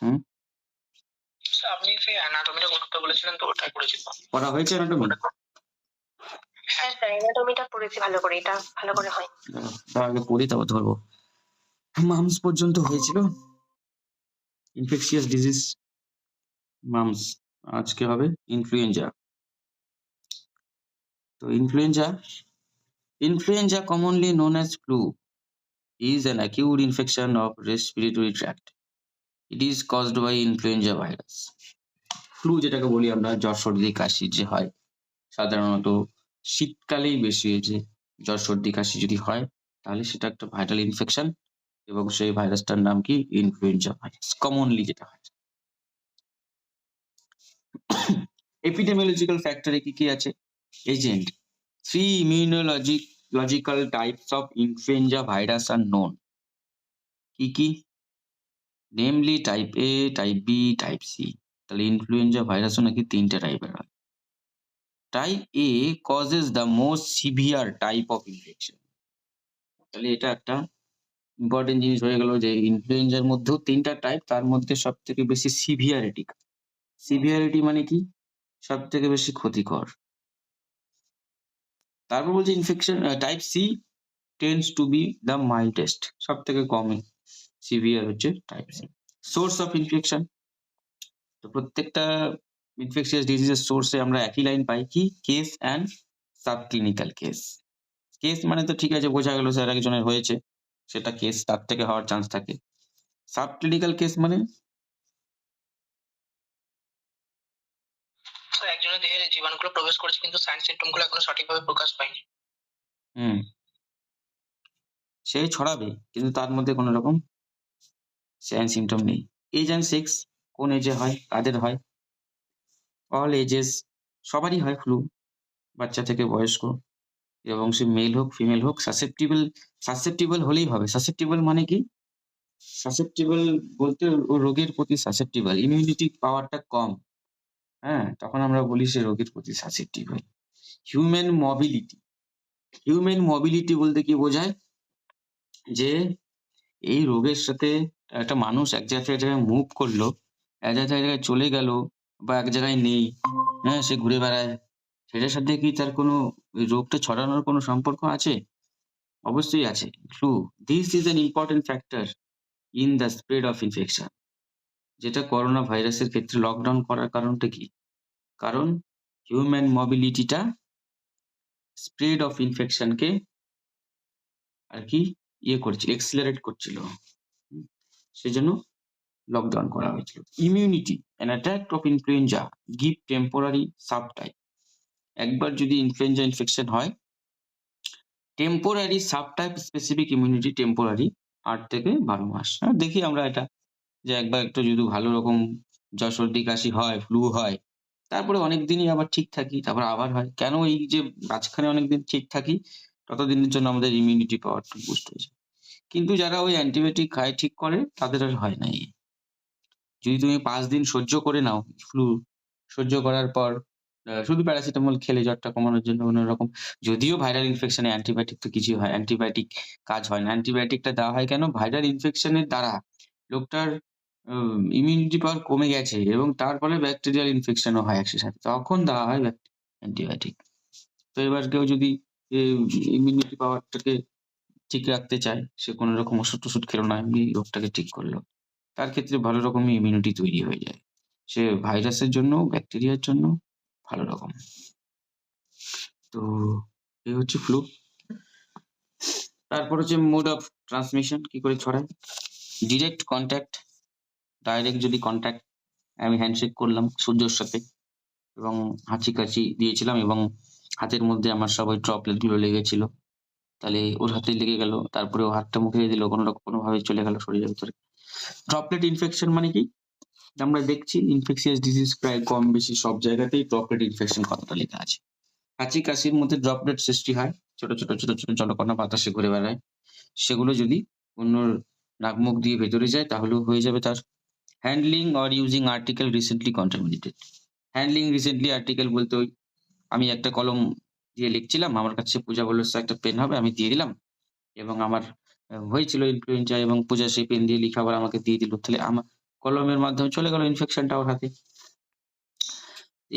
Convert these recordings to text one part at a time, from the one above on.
হুম, sir আপনি সেই অ্যানাটমিটা করতে বলেছিলেন তো ওটাই করেছি তো। পড়া হয়েছে অ্যানাটমি? হ্যাঁ স্যার অ্যানাটমিটা পড়েছি ভালো করে, এটা ভালো করে হয়। তার আগে পড়ি তারপর ধরবো। মামস পর্যন্ত হয়েছিল, ইনফেকশিয়াস ডিজিজ, মামস। আজকে হবে ইনফ্লুয়েঞ্জা। তো influenza commonly known as flu is an acute infection of respiratory tract. It is caused by influenza virus. Flu যেটাকে বলি আমরা, জ্বর সর্দি কাশি যে হয় সাধারণত শীতকালেই বেশি হয়েছে। জ্বর সর্দি কাশি যদি হয় তাহলে সেটা একটা ভাইরাল ইনফেকশন, এবং সেই ভাইরাসটার নাম কি ইনফ্লুয়েঞ্জা ভাইরাস কমনলি যেটা হয়। এপিডেমিওলজিক্যাল ফ্যাক্টরে কি কি আছে? Agent, 3 immunological types of influenza virus are known. কি কি? নেমলি টাইপ এ, টাইপ বি, টাইপ সি। তাহলে ইনফ্লুয়েঞ্জা ভাইরাসও নাকি 3টে টাইপের হয়। Type A causes the most severe type of infection. তাহলে এটা একটা ইম্পর্টেন্ট জিনিস হয়ে গেল যে ইনফ্লুয়েঞ্জার মধ্যেও 3টা টাইপ, তার মধ্যে সবথেকে বেশি সিভিয়ারিটি। সিভিয়ারিটি মানে কি? সবথেকে বেশি ক্ষতিকর। তারপর বলছে infection type C tends to be the mildest, সবথেকে কম সিভিয়ার হচ্ছে type C. Source of infection, তো প্রত্যেকটা ইনফেকশিয়াস ডিজিজের সোর্সে আমরা একই লাইন পাই, কি? Case and subclinical case. Case মানে তো ঠিক আছে, বোঝা গেল স্যার একজনের হয়েছে, সেটা কেস, তার থেকে হওয়ার চান্স থাকে। সাবক্লিনিক্যাল কেস মানে স্যার একজনের দেহে জীবাণুগুলো প্রবেশ করেছে কিন্তু সাইন সিম্পটম গুলো এখনো সঠিকভাবে প্রকাশ পায়নি। হুম, সে ছড়াবে কিন্তু তার মধ্যে কোনো রকম সাইন সিম্পটম নেই। এজ অ্যান্ড সেক্স, কোন এজে হয়, কাদের হয়? অল এজেস, সবারই হয় ফ্লু, বাচ্চা থেকে বয়স্ক, এবং সে মেল হোক ফিমেল হোক। সাসেপ্টিবল হলেই হবে। সাসেপ্টিবল মানে কি? সাসেপ্টিবল বলতে ও রোগের প্রতি সাসেপ্টিবল, ইমিউনিটি পাওয়ারটা কম। হ্যাঁ, তখন আমরা বলি সে রোগের প্রতি susceptible. Human mobility, human mobility বলতে কি বোঝায়? যে এই রোগের সাথে একটা মানুষ এক জায়গা থেকে এক জায়গায় মুভ করলো, এক জায়গা থেকে এক জায়গায় চলে গেল, বা এক জায়গায় নেই, হ্যাঁ, সে ঘুরে বেড়ায়, সেটার সাথে কি তার কোনো ওই রোগটা ছড়ানোর কোনো সম্পর্ক আছে? অবশ্যই আছে। Flu, this is an important factor in the spread of infection. যেটা করোনা ভাইরাসের ক্ষেত্রে লকডাউন করার কারণটা কি? কারণ হিউম্যান মোবিলিটিটা স্প্রেড অফ ইনফেকশনকে আর কি করছিল, এক্সিলারেট করছিল। সেজন্য লকডাউন করা হয়েছিল। Immunity, an attack of influenza give temporary subtype. একবার যদি ইনফ্লুয়েঞ্জা ইনফেকশন হয়, temporary subtype specific immunity temporary 8 থেকে 12 মাস। দেখি আমরা এটা, যে একবার একটু যদি ভালো রকম জ্বর সর্দি কাশি হয়, ফ্লু হয়, তারপরে অনেকদিনই আবার ঠিক থাকি, তারপর আবার হয়। কেন এই যে মাঝখানে অনেকদিন ঠিক থাকি, ততদিনের জন্য আমাদের ইমিউনিটি পাওয়ারটা বুস্ট হয়ে যায়। কিন্তু যারা ওই অ্যান্টিবায়োটিক খায় ঠিক করে, তাদের আর হয় না। যদি তুমি 5 দিন সহ্য করে নাও ফ্লু, সহ্য করার পর শুধু প্যারাসিটামল খেলে জ্বরটা কমানোর জন্য কোনরকম, যদিও ভাইরাল ইনফেকশন এ অ্যান্টিবায়োটিক তো কিছুই হয়, অ্যান্টিবায়োটিক কাজ হয় না। অ্যান্টিবায়োটিকটা দেওয়া হয় কেন? ভাইরাল ইনফেকশন এর দ্বারা লোকটার ইমিউনিটি পাওয়ার কমে গেছে এবং তার ফলে ব্যাকটেরিয়াল ইনফেকশনও হয় একই সাথে। তখন দেওয়া হয় অ্যান্টিবায়োটিক। তো এবার কেউ যদি ইমিউনিটি পাওয়ারটাকে ঠিক রাখতে চায়, সে কোনরকম ওষুধ-টষুধ খেলো না, এমনি রোগটাকে ঠিক করলো। তার ক্ষেত্রে ভালো রকমের ইমিউনিটি তৈরি হয়ে যায়। সে ভাইরাসের জন্য, ব্যাকটেরিয়ার জন্য ভালো রকম। তো এই হচ্ছে ফ্লু। তারপর হচ্ছে মোড অফ ট্রান্সমিশন, কি করে ছড়ায়? ডিরেক্ট কনট্যাক্ট, ডাইরেক্ট যদি কনট্যাক্ট, আমি হ্যান্ডশেক করলাম সূর্যর সাথে এবং হাঁচি-কাশি দিয়েছিলাম এবং হাতের মধ্যে আমার সব ওই ড্রপলেট গুলো লেগেছিল। তাহলে ওর হাতে লেগে গেল। তারপরে ও হাতটা মুখে দিয়ে দিল, কোনভাবে চলে গেল শরীরের ভিতরে। ড্রপলেট ইনফেকশন মানে কি? আমরা দেখছি ইনফেকশিয়াস ডিজিজ প্রায় কম বেশি সব জায়গাতেই ড্রপলেট ইনফেকশন কথাটা লেখা আছে। হাঁচি কাশির মধ্যে ড্রপলেট সৃষ্টি হয়, ছোট ছোট জলকণা বাতাসে ঘুরে বেড়ায়। সেগুলো যদি অন্যর নাক মুখ দিয়ে ভেতরে যায় তাহলেও হয়ে যাবে তার। Handling or using article recently contaminated. Handling recently article বলতে ওই আমি একটা কলম দিয়ে লিখছিলাম, আমার কাছে পূজা বলল স্যার একটা পেন হবে, আমি দিয়ে দিলাম এবং আমার হয়েছিল ইনফ্লুয়েঞ্জা এবং পূজা সেই পেন দিয়ে লিখা আবার আমাকে দিয়ে দিল। তাহলে কলমের মাধ্যমে চলে গেল ইনফেকশনটা ওর হাতে।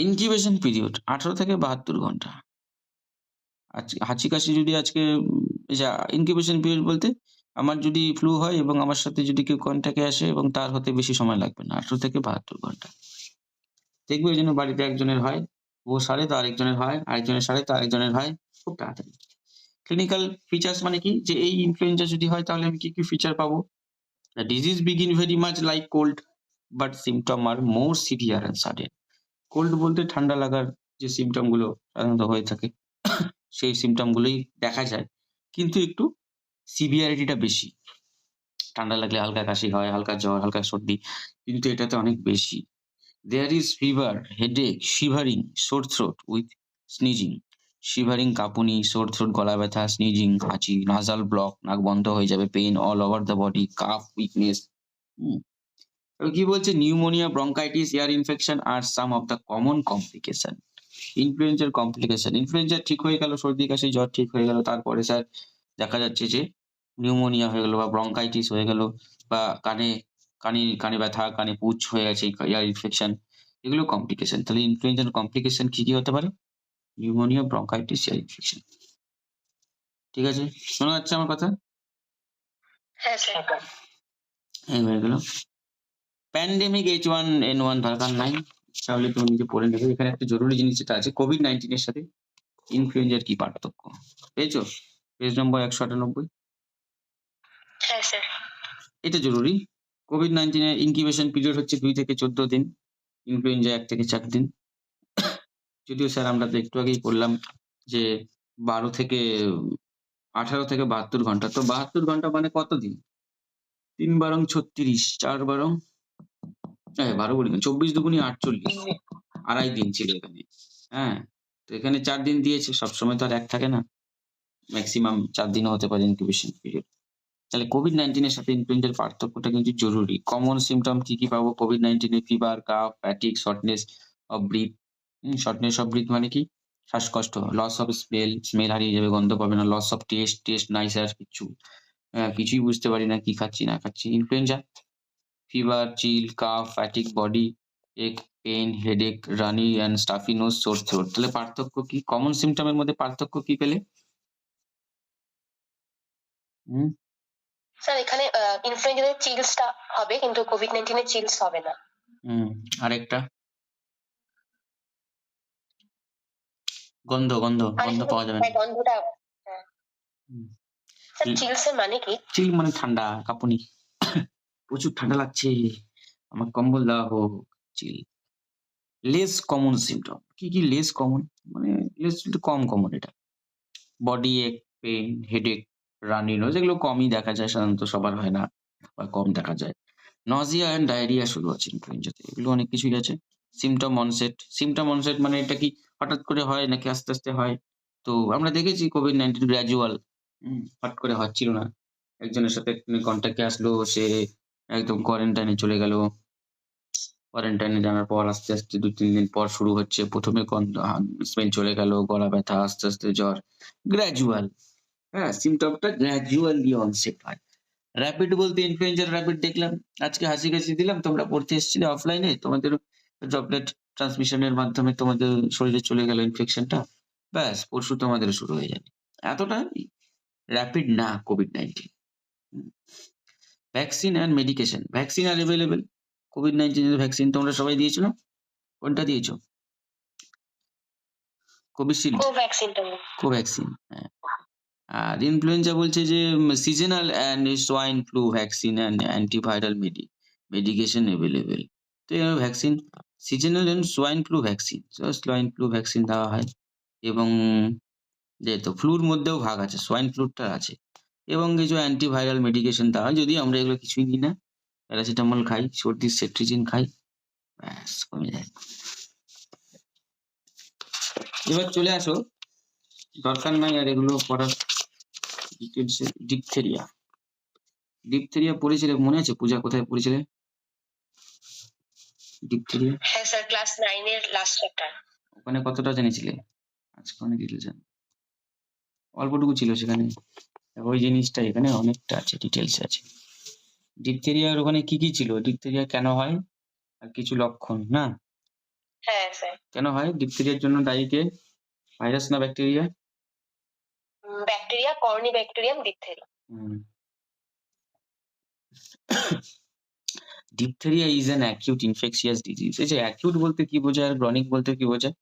ইনকিউবেশন পিরিয়ড 18 থেকে 72 ঘন্টা। হাঁচি কাশি যদি আজকে ইনকিউবেশন পিরিয়ড বলতে আমার যদি ফ্লু হয় এবং আমার সাথে যদি কেউ কন্ট্যাক্টে আসে এবং তার হতে বেশি সময় লাগবে না, 18 থেকে 72 ঘন্টা। দেখবে ওই জন্য বাড়িতে একজনের হয়, ও সারে তো আরেকজনের হয়, আরেকজনের সারে তো আরেকজনের হয়, খুব তাড়াতাড়ি। ক্লিনিক্যাল ফিচার্স মানে কি, যে এই ইনফ্লুয়েঞ্জা যদি হয় তাহলে আমি কি ফিচার পাবো? The disease begin very much like cold, but symptom are more severe and sudden. Cold বলতে ঠান্ডা লাগার যে সিম্পটম গুলো সাধারণত হয়ে থাকে সেই সিম্পটম গুলোই দেখা যায়, কিন্তু একটু সিভিয়ারিটিটা বেশি। ঠান্ডা লাগলে হালকা কাশি হয়, হালকা জ্বর, হালকা সর্দি, কিন্তু এটাতে অনেক বেশি। There is fever, headache, shivering, sore throat with sneezing. Shivering, কাঁপুনি, sore throat, গলা ব্যথা, sneezing, হাঁচি, nasal block, নাক বন্ধ হয়ে যাবে, pain all over the body, cough, weakness। এবার কি বলছে, pneumonia, bronchitis, ear infection are some of the common complication. ইনফ্লুয়েঞ্জার কমপ্লিকেশন, ইনফ্লুয়েঞ্জা ঠিক হয়ে গেল, সর্দি কাশি জ্বর ঠিক হয়ে গেল, তারপরে স্যার দেখা যাচ্ছে যে নিউমোনিয়া হয়ে গেল বা ব্রঙ্কাইটিস হয়ে গেল, বা কানে ব্যথা, কানে পুঁজ হয়ে গেছে, এয়ার ইনফেকশন, এগুলো কমপ্লিকেশন। তাহলে ইনফ্লুয়েঞ্জার কমপ্লিকেশন কি কি হতে পারে? Pneumonia, bronchitis, ear infection. ঠিক আছে, শোনা যাচ্ছে আমার কথা? হ্যাঁ স্যার। এই হয়ে গেল প্যান্ডেমিক H1N1 দরকার নাই, তাহলে তুমি নিজে পড়ে নেবে। এখানে একটা জরুরি জিনিস যেটা আছে, কোভিড-19 এর সাথে ইনফ্লুয়েঞ্জার কি পার্থক্য, পেয়েছো? পেজ নম্বর 198। হ্যাঁ স্যার। এটা জরুরি। কোভিড-19 এর ইনকিউবেশন পিরিয়ড হচ্ছে 2 থেকে 14 দিন, ইনফ্লুয়েঞ্জা 1 থেকে 4 দিন। যদিও স্যার আমরা তো একটু আগেই পড়লাম যে 12 থেকে 18 থেকে 72 ঘন্টা। তো 72 ঘন্টা মানে কত দিন? 3 বারং 36, 4 বারং 12 বলি কেন, 24 দুগুনি 48, আড়াই দিন ছিল এখানে। হ্যাঁ, তো এখানে 4 দিন দিয়েছে, সবসময় তো আর 1 থাকে না। ম্যাক্সিমাম 4 দিনও হতে পারে ইনকিউবেশন পিরিয়ড। তাহলে কোভিড-19 এর সাথে ইনফ্লুয়েঞ্জার পার্থক্যটা কিন্তু জরুরি। কমন সিম্পটম কি কি পাবো কোভিড-19 এ? Fever, cough, fatigue, shortness of breath. Shortness of breath মানে কি? শ্বাসকষ্ট, লস অফ স্মেল হারিয়ে যাবে, গন্ধ পাবে না, লস অফ টেস্ট নাই স্যার কিচ্ছু। কিছুই বুঝতে পারি না কি খাচ্ছি না খাচ্ছি। Influenza, fever, chill, cough, fatigue, body ache, pain, headache, runny and stuffy nose, sore throat. তাহলে পার্থক্য কি? কমন সিম্পটমের মধ্যে পার্থক্য কি পেলে? হুম স্যার এখানে ইনফ্লুয়েঞ্জার চিলসটা হবে কিন্তু কোভিড-19 এর চিলস হবে না। আরেকটা গন্ধ পাওয়া যাবে না। হ্যাঁ, গন্ধটা। হ্যাঁ। হুম, স্যার চিলস এর মানে কি? চিল মানে ঠান্ডা, কাঁপুনি, প্রচুর ঠান্ডা লাগছে, আমার কম্বল দেওয়া হোক, চিল। লেস কমন সিম্পটম কি কি? লেস কমন মানে লেস কম কমন, এটা বডি এক, পেইন, হেডেক, রানি নোজ, এগুলো কমই দেখা যায়, সাধারণত সবার হয় না বা কম দেখা যায়। নজিয়া এন্ড ডায়রিয়া শুরু আছে ইনফ্লুয়েঞ্জাতে, এগুলো অনেক কিছুই আছে। সিম্পটম অনসেট মানে এটা কি হঠাৎ করে হয় নাকি আস্তে আস্তে হয়? তো আমরা দেখেছি কোভিড-19 গ্র্যাজুয়াল, হট করে হচ্ছিল না। একজনের সাথে কন্ট্যাক্টে আসলো, সে একদম কোয়ারেন্টাইনে চলে গেল। কোয়ারেন্টাইনে যাওয়ার পর আস্তে আস্তে 2-3 দিন পর শুরু হচ্ছে। ১ম এ স্মেল চলে গেল, গলা ব্যথা, আস্তে আস্তে জ্বর। গ্র্যাজুয়াল, হ্যাঁ? সিম্পটমটা গ্র্যাজুয়ালি অনসেট হয়। র‍্যাপিড বলতে ইনফ্লুয়েঞ্জার র‍্যাপিড দেখলাম। আজকে হাঁচি-কাশি দিলাম, তোমরা পড়তে এসেছিলে অফলাইনে, তোমাদের ড্রপলেট ট্রান্সমিশন এর মাধ্যমে তোমাদের শরীরে চলে গেল ইনফেকশনটা। ব্যাস পরশু তোমাদেরও শুরু হয়ে যাবে। এতটা র‍্যাপিড না কোভিড-19। হুম। Vaccine and medication. Vaccine are available. কোভিড-19 এর ভ্যাকসিন তোমরা সবাই দিয়েছো না? কোনটা দিয়েছো? কোভিশিল্ড? কোভ্যাক্সিনটা। কোভ্যাক্সিন, হ্যাঁ। আর ইনফ্লুয়েঞ্জা বলছে যে seasonal and swine flu vaccine and antiviral medication available. তো এভাবে vaccine, seasonal and swine flu vaccine, swine flu vaccine দেওয়া হয়, এবং যেহেতু ফ্লুর মধ্যেও ভাগ আছে, সোয়াইন ফ্লুটা আছে, এবং কিছু অ্যান্টিভাইরাল মেডিকেশন দেওয়া হয়। যদিও আমরা এগুলো কিছুই নিই না, প্যারাসিটামল খাই, সর্দির সেট্রিজিন খাই, ব্যাস কমে যায়। এবার চলে আসো, দরকার নাই আর এগুলো পড়ার ডিটেলসে। ডিপথেরিয়া পড়েছিলে, মনে আছে? পূজা কোথায় পড়েছিলে ডিপথেরিয়া? হ্যাঁ স্যার, ক্লাস 9 এর লাস্ট চ্যাপ্টার। ওখানে কতটা জেনেছিলে? আজকে অনেক ডিটেলস জানো। অল্পটুকু ছিল সেখানে, ওই জিনিসটা এখানে অনেকটা আছে, ডিটেলস আছে। ডিপথেরিয়ার ওখানে কি ছিল? ডিপথেরিয়া কেন হয়? আর কিছু লক্ষণ, না? হ্যাঁ স্যার। কেন হয়? ডিপথেরিয়ার জন্য দায়ী কে? ভাইরাস না ব্যাকটেরিয়া? Bacteria, corynebacterium diphtheria. হুম। Diphtheria is an acute infectious disease. এই যে অ্যাকিউট বলতে কি বোঝায় আর ক্রনিক বলতে কি বোঝায়?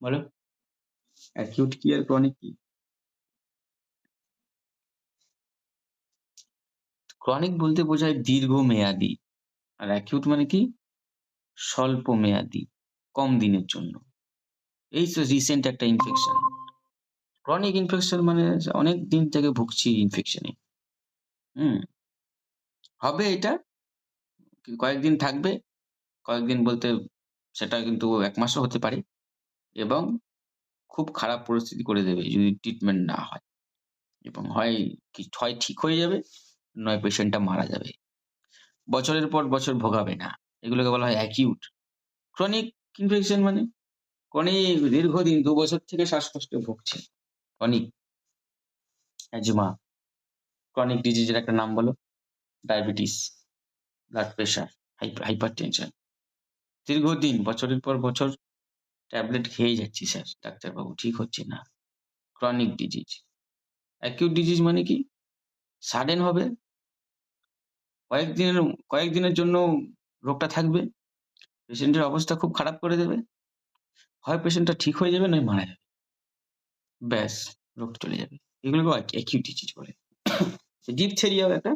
বলো? অ্যাকিউট কি আর ক্রনিক কি? ক্রনিক বলতে বোঝায় দীর্ঘমেয়াদী। আর অ্যাকিউট মানে কি? স্বল্প মেয়াদী, কম দিনের জন্য। এই তো রিসেন্ট একটা ইনফেকশন। ক্রনিক ইনফেকশন মানে অনেক দিন থেকে ভুগছি ইনফেকশনে। হুম। হবে এটা, কয়েকদিন থাকবে, কয়েকদিন বলতে সেটা কিন্তু ১ মাসও হতে পারে এবং খুব খারাপ পরিস্থিতি করে দেবে যদি ট্রিটমেন্ট না হয়। এবং হয় ঠিক হয়ে যাবে, নয় পেশেন্টটা মারা যাবে। বছরের পর বছর ভোগাবে না। এগুলোকে বলা হয় অ্যাকিউট। ক্রনিক ইনফেকশন মানে অনেক দীর্ঘদিন ২ বছর থেকে শ্বাসকষ্টে ভুগছে। ক্রনিক অ্যাজমা, ক্রনিক ডিজিজের একটা নাম বলো? Diabetes, blood pressure, hypertension. দীর্ঘদিন বছরের পর বছর ট্যাবলেট খেয়েই যাচ্ছি স্যার ডাক্তারবাবু, ঠিক হচ্ছে না। Chronic disease. অ্যাকিউট ডিজিজ মানে কি? সাডেন হবে, কয়েকদিনের জন্য রোগটা থাকবে, পেশেন্টের অবস্থা খুব খারাপ করে দেবে। হয় পেশেন্টটা ঠিক হয়ে যাবে, নয় মারা যাবে। ব্যাস, রোগ চলে যাবে। এগুলোকে অ্যাকিউট ডিজিজ বলে। ডিপথেরিয়াও একটা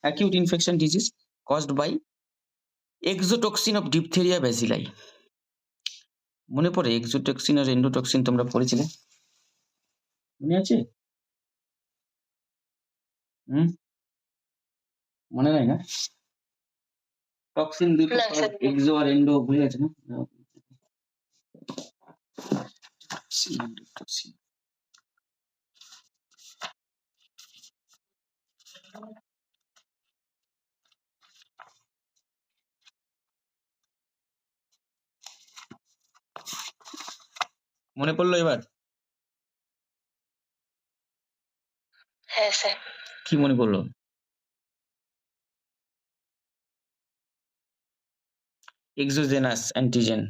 acute infection disease caused by exotoxin of diphtheria bacilli। মনে পড়ে এক্সোটক্সিন আর এন্ডোটক্সিন তোমরা পড়েছিলে? মনে আছে? হুম? মনে নাই না? টক্সিন ২ না প্রকার, স্যার। এক্সো আর এন্ডো, ভুলে গেছে না? এন্ডোটক্সিন। মনে পড়লো এবার? হ্যাঁ স্যার। কি মনে পড়লো? এক্সোজেনাস অ্যান্টিজেন,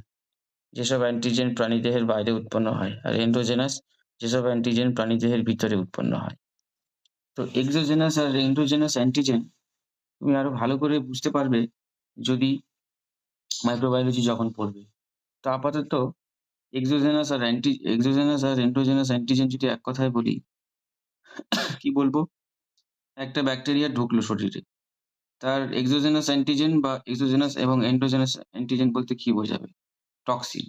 যেসব অ্যান্টিজেন প্রাণীদেহের বাইরে উৎপন্ন হয়, আর এন্ডোজেনাস, যেসব অ্যান্টিজেন প্রাণীদেহের ভিতরে উৎপন্ন হয়। তো এক্সোজেনাস আর এন্ডোজেনাস অ্যান্টিজেন তুমি আরো ভালো করে বুঝতে পারবে যদি মাইক্রোবায়োলজি যখন পড়বে। তো আপাতত এক্সোজেনাস আর এন্ডোজেনাস অ্যান্টিজেন যদি এক কথায় বলি, কি বলবো? একটা ব্যাকটেরিয়া ঢুকলো শরীরে। তার এক্সোজেনাস অ্যান্টিজেন বা এক্সোজেনাস এবং এন্ডোজেনাস অ্যান্টিজেন বলতে কি বোঝাবে? টক্সিন।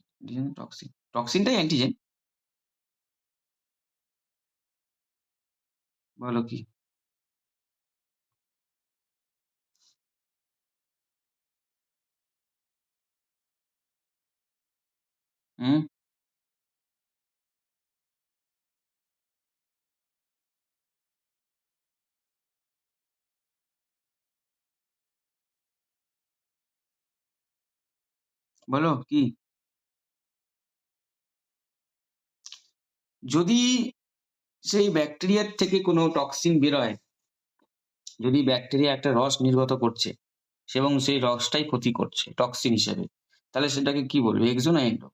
টক্সিন। টক্সিনটাই অ্যান্টিজেন। বলো কি? হুম? বলো কি? যদি সেই ব্যাকটেরিয়ার থেকে কোনো টক্সিন বেরোয়, যদি ব্যাকটেরিয়া একটা রস নির্গত করছে এবং সেই রসটাই ক্ষতি করছে টক্সিন হিসেবে, তাহলে সেটাকে কি বলবে? এক্সো না এন্ডো?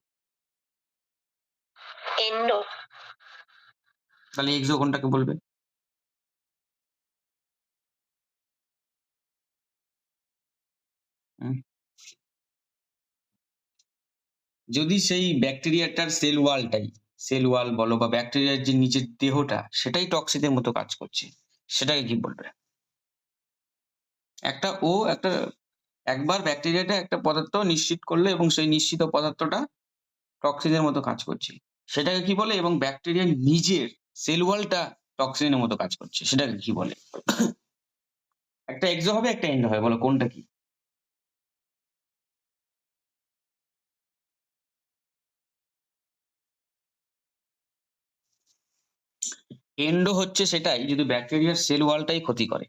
এন্ডো। তাহলে এক্সো কোনটাকে বলবে? হুম? যদি সেই ব্যাকটেরিয়াটার সেল ওয়াল বলো বা ব্যাকটেরিয়ার যে নিচের দেহটা সেটাই টক্সিনের মতো কাজ করছে, সেটাকে কি বলবে? একটা একবার ব্যাকটেরিয়াটা একটা পদার্থ নিশ্চিত করলো এবং সেই নিশ্চিত পদার্থটা টক্সিনের মতো কাজ করছে, সেটাকে কি বলে? এবং ব্যাকটেরিয়ার নিজের সেল ওয়ালটা টক্সিনের মতো কাজ করছে, সেটাকে কি বলে? একটা এক্সো হবে, একটা এন্ডো হবে, বলো কোনটা কি? এন্ডো হচ্ছে সেটাই যদি ব্যাকটেরিয়ার সেল ওয়ালটাই ক্ষতি করে।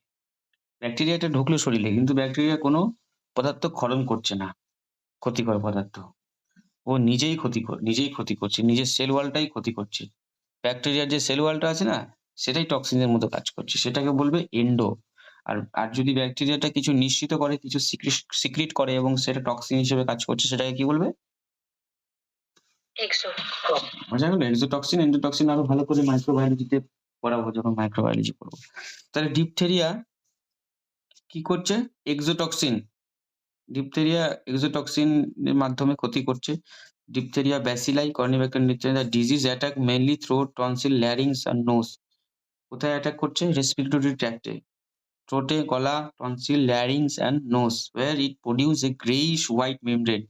ব্যাকটেরিয়াটা ঢুকলো শরীরে কিন্তু ব্যাকটেরিয়া কোনো পদার্থ ক্ষরণ করছে না, ক্ষতিকর পদার্থ। ও নিজেই ক্ষতি করছে, নিজের সেল ওয়ালটাই ক্ষতি করছে। ব্যাকটেরিয়ার যে সেল ওয়ালটা আছে না, সেটাই টক্সিনের মতো কাজ করছে, সেটাকে বলবে এন্ডো। আর যদি ব্যাকটেরিয়াটা কিছু নিঃসৃত করে, কিছু সিক্রিট করে এবং সেটা টক্সিন হিসেবে কাজ করছে, সেটাকে কি বলবে? এক্সো। বোঝা গেল? এক্সোটক্সিন, এন্ডোটক্সিন আরো ভালো করে মাইক্রোবায়োলজিতে পড়াবো যখন মাইক্রোবায়োলজি পড়বো। তাহলে ডিপথেরিয়া কি করছে? এক্সোটক্সিন। ডিপথেরিয়া এক্সোটক্সিন এর মাধ্যমে ক্ষতি করছে। Diphtheria bacilli corynebacterium diphtheria disease attack mainly throat, tonsil, larynx আর নোজ। কোথায় অ্যাটাক করছে? রেসপিরেটরি ট্র্যাক্টে। থ্রোটে, গলা, tonsil, larynx and nose where it produce a greyish white membrane.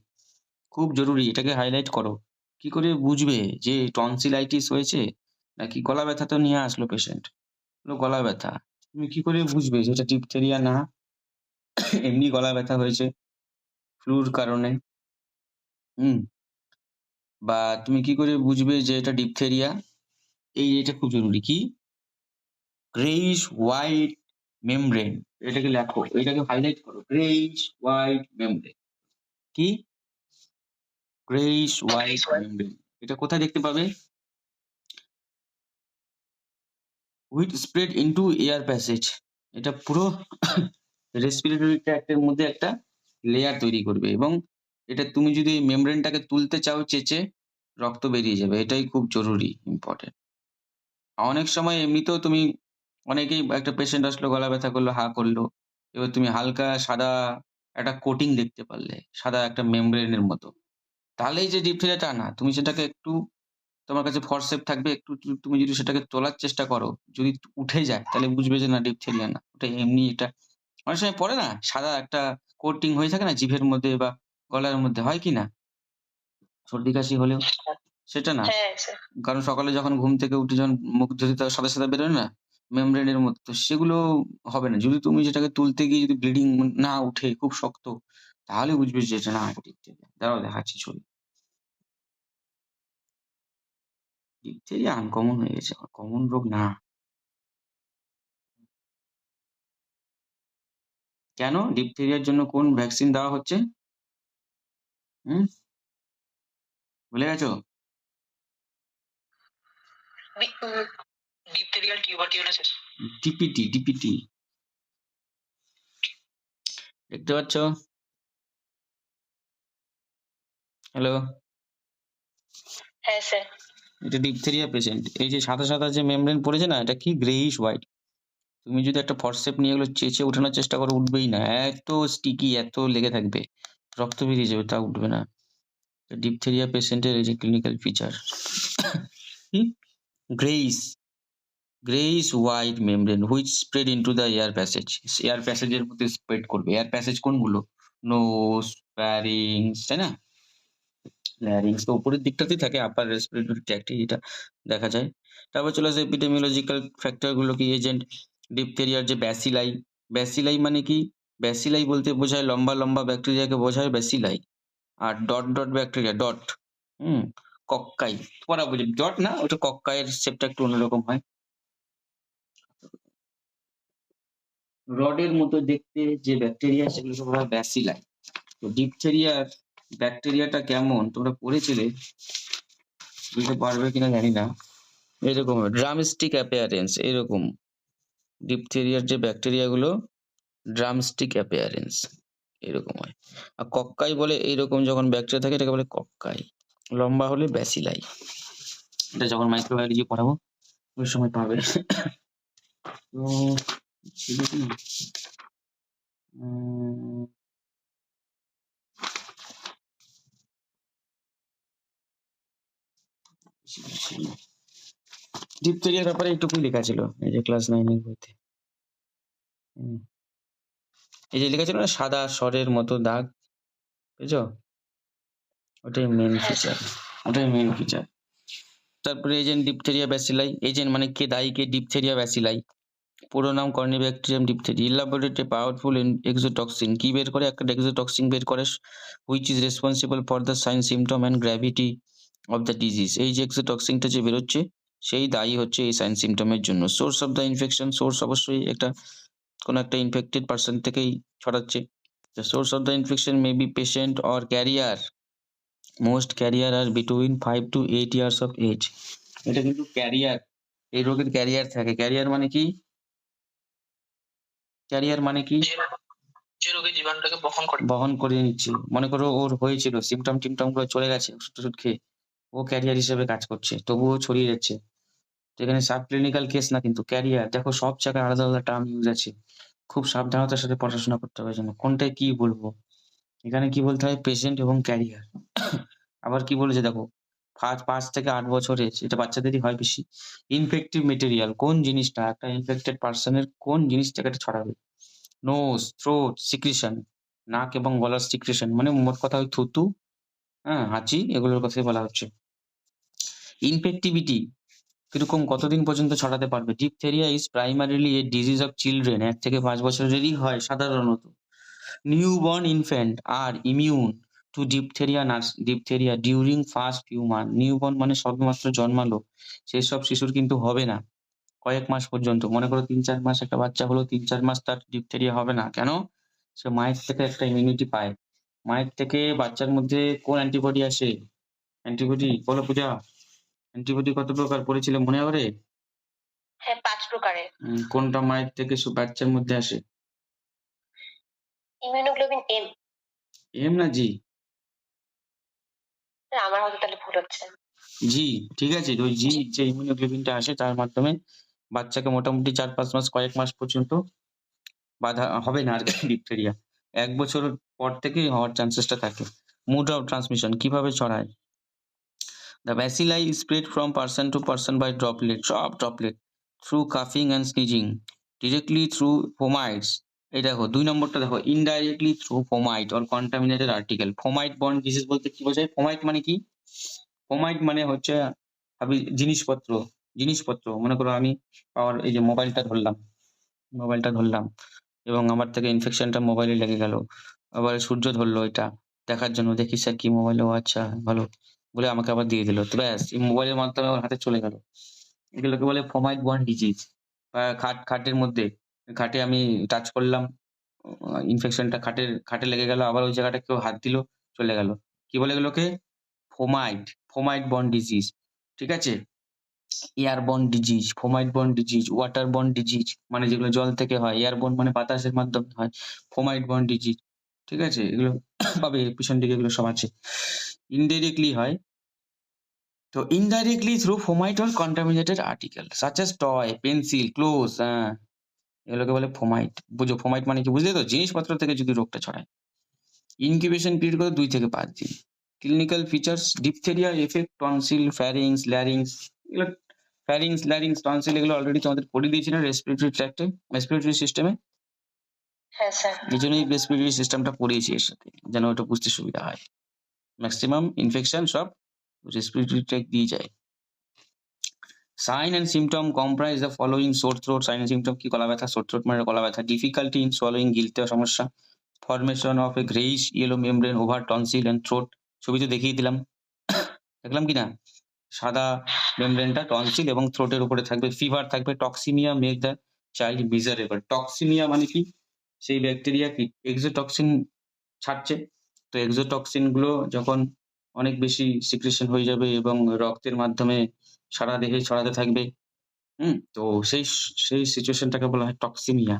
খুব জরুরি, এটাকে হাইলাইট করো। কি করে বুঝবে যে টনসিলাইটিস হয়েছে নাকি গলা ব্যথা? তো নিয়ে আসলো পেশেন্ট, গলা ব্যথা, তুমি কি করে বুঝবে যে এটা ডিপথেরিয়া না এমনি গলা ব্যথা হয়েছে ফ্লুর কারণে? বা তুমি কি করে বুঝবে যে এটা ডিপথেরিয়া? এটা খুব জরুরি। কি? Greyish white membrane. এটাকে লেখো, এটাকে হাইলাইট করো। Greyish white membrane. কি? Greyish white membrane. এটা কোথায় দেখতে পাবে? Which spread into air passage. এটা পুরো রেসপিরেটরি ট্র্যাক্টের মধ্যে একটা লেয়ার তৈরি করবে এবং এটা তুমি যদি এই মেমব্রেনটাকে তুলতে চাও চেঁচে, রক্ত বেরিয়ে যাবে। এটাই খুব জরুরি, ইম্পর্টেন্ট। অনেক সময় এমনিতেও তুমি, অনেকেই একটা পেশেন্ট আসলো, গলা ব্যথা করলো, হা করলো। এবার তুমি হালকা সাদা একটা কোটিং দেখতে পারলে, সাদা একটা মেমব্রেনের মতো। তাহলেই যে ডিপথেরিয়া টা না। তুমি সেটাকে একটু, তোমার কাছে ফরসেপ থাকবে, একটু তুমি যদি সেটাকে তোলার চেষ্টা করো, যদি উঠে যায় তাহলে বুঝবে যে না, ডিপথেরিয়া না। ওটা এমনি একটা অনেক সময় পড়ে না, সাদা একটা কোটিং হয়ে থাকে না জিভের মধ্যে বা গলার মধ্যে, হয় কি না? সর্দি কাশি হলেও সেটা না। হ্যাঁ স্যার। কারণ সকালে যখন ঘুম থেকে উঠে যখন মুখ যদি তার সাদা, সাদা বেরোয় না মেমব্রেনের মতো, তো সেগুলো হবে না। যদি তুমি সেটাকে তুলতে গিয়ে যদি ব্লিডিং না উঠে, খুব শক্ত, তাহলে বুঝবে যে এটা না, ডিপথেরিয়া। দাঁড়াও দেখাচ্ছি ছবি। ডিপথেরিয়া আনকমন হয়ে গেছে, কমন রোগ না। কেন? ডিপথেরিয়ার জন্য কোন ভ্যাকসিন দেওয়া হচ্ছে? হুম? ভুলে গেছো? ডিপথেরিয়াল টিউবারকিউলোসিস। ডিপিটি। দেখতে পাচ্ছ? হ্যালো? হ্যাঁ স্যার। এটা ডিপথেরিয়া পেশেন্ট। এই যে সাদা, সাদা যে মেমব্রেন পড়েছে না, এটা কি গ্রেইশ হোয়াইট। তুমি যদি একটা ফরসেপ নিয়ে এগুলো চেঁচে উঠানোর চেষ্টা করো, উঠবেই না। এত স্টিকি, এত লেগে থাকবে। রক্ত বেরিয়ে যাবে, তাও উঠবে না। ডিপথেরিয়া পেশেন্টের এই যে ক্লিনিক্যাল ফিচার। কি? Greyish white membrane which spread into the air passage. Air প্যাসেজের মধ্যে স্প্রেড করবে। এয়ার প্যাসেজ কোনগুলো? নোজ, ফ্যারিংস, তাই না? ল্যারিংস তো উপরের দিকটাতেই থাকে, আপার রেসপিরেটরি ট্র্যাক্টে এটা দেখা যায়। তারপর চলে আসে এপিডেমিওলজিক্যাল ফ্যাক্টর গুলো কি? এজেন্ট ডিপথেরিয়ার যে ব্যাসিলাই। ব্যাসিলাই মানে কি? ব্যাসিলাই বলতে বোঝায় লম্বা, লম্বা ব্যাকটেরিয়াকে বোঝায় ব্যাসিলাই। আর ডট ব্যাকটেরিয়া, ডট। হুম? কক্কাই। পড়া বুঝি, ডট না, ওটা কক্কাইয়ের শেপটা একটু অন্যরকম হয়। রডের মতো দেখতে যে ব্যাকটেরিয়া, সেগুলো সব হয় ব্যাসিলাই। তো ডিপথেরিয়ার ব্যাকটেরিয়াটা কেমন তোমরা পড়েছিলে, বুঝতে পারবে কিনা জানি না। এরকম ড্রামস্টিক অ্যাপিয়ারেন্স, এরকম ডিপথেরিয়ার যে ব্যাকটেরিয়া গুলো, ড্রামস্টিক অ্যাপিয়ারেন্স এরকম হয়। আর কক্কাই বলে এইরকম যখন ব্যাকটেরিয়া থাকে, এটাকে বলে কক্কাই। লম্বা হলে ব্যাসিলাই। এটা যখন মাইক্রোবায়োলজি পড়াবো ওই সময় পাবে। তো ছিল কি? ডিপথেরিয়ার ব্যাপারে এইটুকুই লেখা ছিল এই যে ক্লাস 9 এর বইতে। এই যে লেখা ছিল না, সাদা স্বরের মতো দাগ, বুঝছো? ওটাই মেন ফিচার, ওটাই মেন ফিচার। তারপরে এজেন্ট ডিপথেরিয়া ব্যাসিলাই। এজেন্ট মানে কে দায়ী? কে? Diphtheria bacilli. পুরো নাম corynebacterium diphtheria. Elaborate powerful exotoxin. কি বের করে? একটা এক্সোটক্সিন বের করে, which is responsible for the sign, symptom and gravity of the disease. এই যে এক্সোটক্সিনটা যে বেরোচ্ছে, সেই দায়ী হচ্ছে এই সাইন সিমটমের জন্য। Source of the infection, source অবশ্যই একটা কোনো একটা ইনফেক্টেড পার্সন থেকেই ছড়াচ্ছে। The source of the infection may be patient or carrier. Most carrier are between 5 to 8 years of age. এটা কিন্তু ক্যারিয়ার, এই রোগের ক্যারিয়ার থাকে। ক্যারিয়ার মানে কি? ক্যারিয়ার মানে কি? যে রোগী জীবাণুটাকে বহন করে নিচ্ছে। মনে করো ওর হয়েছিল, সিম্পটম গুলো চলে গেছে ওষুধ-টষুধ খেয়ে। ও ক্যারিয়ার হিসেবে কাজ করছে। তবুও ছড়িয়ে যাচ্ছে। তো এখানে সাব ক্লিনিক্যাল কেস না কিন্তু ক্যারিয়ার। দেখো সব জায়গায় আলাদা, আলাদা টার্ম ইউজ আছে। খুব সাবধানতার সাথে পড়াশোনা করতে হবে যেন। কোনটায় কি বলবো? এখানে কি বলতে হয়? পেশেন্ট এবং ক্যারিয়ার। আবার কি বলেছে দেখো, ৫ থেকে ৮ বছরে এটা বাচ্চাদেরই হয় বেশি। ইনফেক্টিভ ম্যাটেরিয়াল কোন জিনিসটা একটা ইনফেক্টেড পারসন এর কোন জিনিসটাকে এটা ছড়াবে? নোজ, থ্রোট, সিক্রিশন, নাক এবং গলার সিক্রিশন মানে মোট কথা ওই থুতু, হ্যাঁ, হাঁচি এগুলোর কথাই বলা হচ্ছে। ইনফেক্টিভিটি কিরকম কতদিন পর্যন্ত ছড়াতে পারবে? Diphtheria is primarily a disease of children ১ থেকে ৫ বছরেরই হয় সাধারণত। Newborn infant are immune to diphtheria during first few month. Newborn মানে সবেমাত্র জন্মালো সেসব শিশুর কিন্তু হবে না কয়েক মাস পর্যন্ত। মনে করো ৩-৪ মাস একটা বাচ্চা হলো, ৩-৪ মাস তার ডিপথেরিয়া হবে না। কেন? সে মায়ের থেকে একটা ইমিউনিটি পায়। মায়ের থেকে বাচ্চার মধ্যে কোন অ্যান্টিবডি আসে? অ্যান্টিবডি বলো পূজা। অ্যান্টিবডি কত প্রকার পড়েছিলে মনে পড়ে? হ্যাঁ ৫ প্রকারের। কোনটা মায়ের থেকে বাচ্চার মধ্যে আসে? Immunoglobulin M. এম না জি? আমার হয়তো তাহলে ভুল হচ্ছে। জি, ঠিক আছে। তো ওই জি যে ইমিউনোগ্লোবিনটা আসে তার মাধ্যমে বাচ্চাকে মোটামুটি ৪-৫ মাস কয়েক মাস পর্যন্ত বাধা হবে না আরকি ডিপথেরিয়া। ১ বছর পর থেকেই হওয়ার চান্সেসটা থাকে। মোড অফ ট্রান্সমিশন কিভাবে ছড়ায়? The bacilli is spread from person to person by droplet through coughing and sneezing, directly through fomites. এই দেখো ২ নম্বরটা দেখো indirectly through fomite or contaminated article. Fomite borne disease বলতে কি বোঝায়? ফোমাইট মানে কি? ফোমাইট মানে হচ্ছে জিনিসপত্র। মনে করো আমি এই যে মোবাইলটা ধরলাম এবং আমার থেকে ইনফেকশনটা মোবাইলে লেগে গেল। আবার সূর্য ধরলো এটা দেখার জন্য। দেখি স্যার কি মোবাইল? ও আচ্ছা ভালো। বলে আমাকে আবার দিয়ে দিল। তো ব্যাস এই মোবাইলের মাধ্যমে আমার হাতে চলে গেল। এগুলোকে বলে ফোমাইট বর্ন ডিজিজ। বা খাটের মধ্যে খাটে আমি টাচ করলাম, ইনফেকশনটা খাটে লেগে গেল। আবার ওই জায়গাটায় কেউ হাত দিল, চলে গেল। কি বলে এগুলোকে? Fomite borne disease. ঠিক আছে? Airborne disease, fomite borne disease, water borne disease মানে যেগুলো জল থেকে হয়। এয়ারবর্ন মানে বাতাসের মাধ্যমে হয়। ফোমাইট বর্ন ডিজিজ। ঠিক আছে? এগুলো পাবে পিছন দিকে এগুলো সব আছে। ইনডাইরেক্টলি হয়। তো indirectly through fomite or contaminated article such as toy, pencil, clothes, হ্যাঁ, এগুলোকে বলে ফোমাইট। বুঝো ফোমাইট মানে কি বুঝলে তো? জিনিসপত্র থেকে যদি রোগটা ছড়ায়। ইনকিউবেশন পিরিয়ড কত? ২ থেকে ৫ দিন। Clinical features diphtheria effect tonsil, ফ্যারিংস, larynx. এগুলো ফ্যারিংস, টনসিল এগুলো অলরেডি তোমাদের পড়িয়ে দিয়েছি না রেসপিরেটরি সিস্টেমে? হ্যাঁ স্যার। এইজন্যই রেসপিরেটরি সিস্টেমটা পড়িয়েছি এর সাথে যেন ওটা বুঝতে সুবিধা হয়। ম্যাক্সিমাম ইনফেকশন সব রেসপিরেটরি ট্র্যাক্ট দিয়ে যায়। Sign and symptom comprise the following: sore throat. Sign and symptom কি? গলা ব্যথা। সোর থ্রোট মানে গলা ব্যথা। ডিফিকাল্টি ইন সোয়ালোইং, গিলতে সমস্যা। Formation of A greyish yellow membrane over tonsil and throat. ছবি তো দেখিয়ে দিলাম। দেখলাম কি না? সাদা মেমব্রেনটা টনসিল এবং থ্রোটের উপরে থাকবে। ফিভার থাকবে। Toxaemia make the child miserable. Toxaemia মানে কি? সেই ব্যাকটেরিয়া কি এক্সোটক্সিন ছাড়ছে। তো এক্সোটক্সিন গুলো যখন অনেক বেশি সিক্রেশন হয়ে যাবে এবং রক্তের মাধ্যমে সারা দেহে ছড়াতে থাকবে, তো সেই সিচুয়েশনটাকে বলা হয় টক্সিমিয়া।